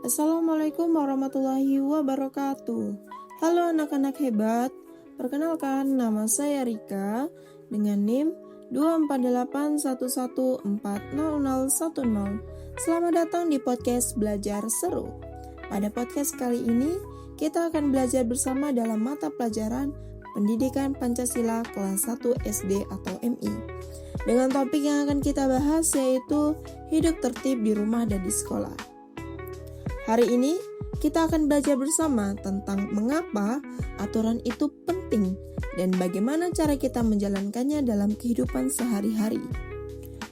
Assalamualaikum warahmatullahi wabarakatuh. Halo anak-anak hebat. Perkenalkan, nama saya Rika dengan NIM 24811400010. Selamat datang di podcast Belajar Seru. Pada podcast kali ini, kita akan belajar bersama dalam mata pelajaran Pendidikan Pancasila kelas 1 SD atau MI. Dengan topik yang akan kita bahas yaitu hidup tertib di rumah dan di sekolah. Hari ini kita akan belajar bersama tentang mengapa aturan itu penting dan bagaimana cara kita menjalankannya dalam kehidupan sehari-hari.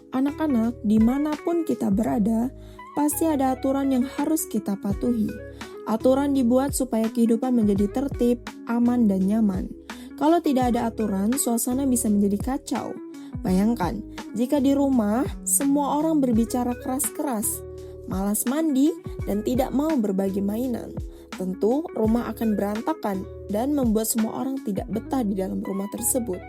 Anak-anak, dimanapun kita berada, pasti ada aturan yang harus kita patuhi. Aturan dibuat supaya kehidupan menjadi tertib, aman, dan nyaman. Kalau tidak ada aturan, suasana bisa menjadi kacau. Bayangkan, jika di rumah semua orang berbicara keras-keras, malas mandi, dan tidak mau berbagi mainan. Tentu rumah akan berantakan dan membuat semua orang tidak betah di dalam rumah tersebut.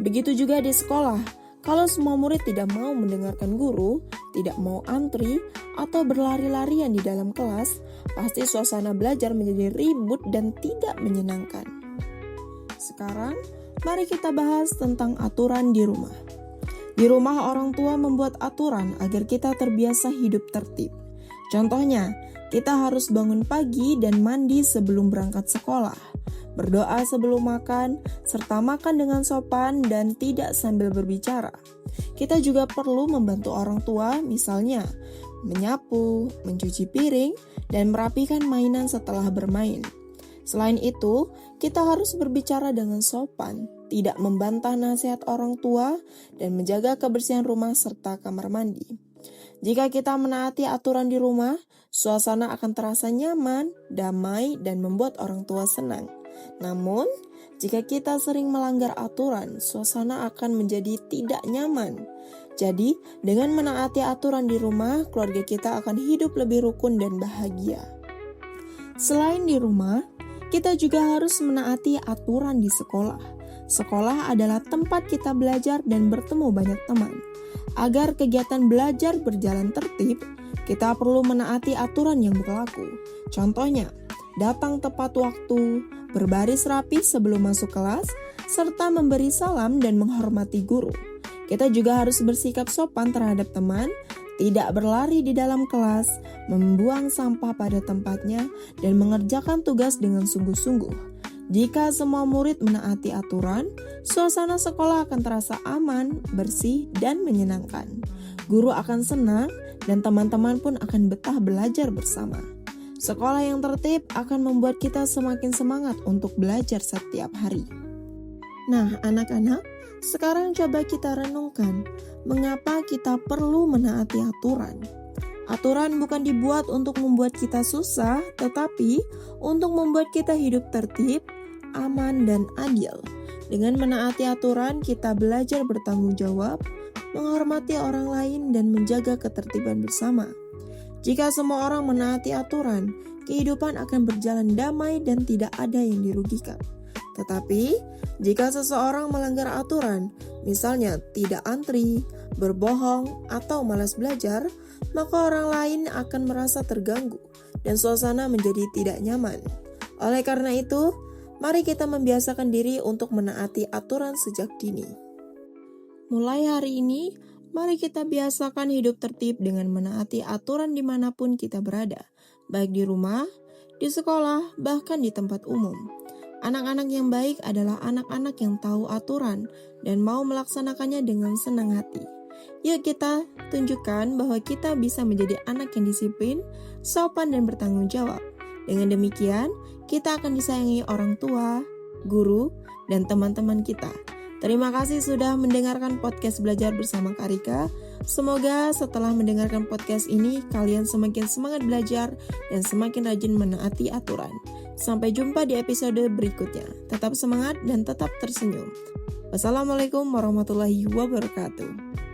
Begitu juga di sekolah. Kalau semua murid tidak mau mendengarkan guru, tidak mau antri, atau berlari-larian di dalam kelas, pasti suasana belajar menjadi ribut dan tidak menyenangkan. Sekarang, mari kita bahas tentang aturan di rumah. Di rumah orang tua membuat aturan agar kita terbiasa hidup tertib. Contohnya, kita harus bangun pagi dan mandi sebelum berangkat sekolah, berdoa sebelum makan, serta makan dengan sopan dan tidak sambil berbicara. Kita juga perlu membantu orang tua, misalnya menyapu, mencuci piring, dan merapikan mainan setelah bermain. Selain itu, kita harus berbicara dengan sopan, tidak membantah nasihat orang tua, dan menjaga kebersihan rumah serta kamar mandi. Jika kita menaati aturan di rumah, suasana akan terasa nyaman, damai, dan membuat orang tua senang. Namun, jika kita sering melanggar aturan, suasana akan menjadi tidak nyaman. Jadi, dengan menaati aturan di rumah, keluarga kita akan hidup lebih rukun dan bahagia. Selain di rumah, kita juga harus menaati aturan di sekolah. Sekolah adalah tempat kita belajar dan bertemu banyak teman. Agar kegiatan belajar berjalan tertib, kita perlu menaati aturan yang berlaku. Contohnya, datang tepat waktu, berbaris rapi sebelum masuk kelas, serta memberi salam dan menghormati guru. Kita juga harus bersikap sopan terhadap teman, tidak berlari di dalam kelas, membuang sampah pada tempatnya, dan mengerjakan tugas dengan sungguh-sungguh. Jika semua murid menaati aturan, suasana sekolah akan terasa aman, bersih, dan menyenangkan. Guru akan senang, dan teman-teman pun akan betah belajar bersama. Sekolah yang tertib akan membuat kita semakin semangat untuk belajar setiap hari. Nah, anak-anak, sekarang coba kita renungkan, mengapa kita perlu menaati aturan? Aturan bukan dibuat untuk membuat kita susah, tetapi untuk membuat kita hidup tertib, aman, dan adil. Dengan menaati aturan, kita belajar bertanggung jawab, menghormati orang lain, dan menjaga ketertiban bersama. Jika semua orang menaati aturan, kehidupan akan berjalan damai dan tidak ada yang dirugikan. Tetapi, jika seseorang melanggar aturan, misalnya tidak antri, berbohong, atau malas belajar, maka orang lain akan merasa terganggu dan suasana menjadi tidak nyaman. Oleh karena itu, mari kita membiasakan diri untuk menaati aturan sejak dini. Mulai hari ini, mari kita biasakan hidup tertib dengan menaati aturan dimanapun kita berada, baik di rumah, di sekolah, bahkan di tempat umum. Anak-anak yang baik adalah anak-anak yang tahu aturan dan mau melaksanakannya dengan senang hati. Yuk kita tunjukkan bahwa kita bisa menjadi anak yang disiplin, sopan, dan bertanggung jawab. Dengan demikian, kita akan disayangi orang tua, guru, dan teman-teman kita. Terima kasih sudah mendengarkan podcast Belajar bersama Kak Rika. Semoga setelah mendengarkan podcast ini, kalian semakin semangat belajar dan semakin rajin menaati aturan. Sampai jumpa di episode berikutnya. Tetap semangat dan tetap tersenyum. Wassalamualaikum warahmatullahi wabarakatuh.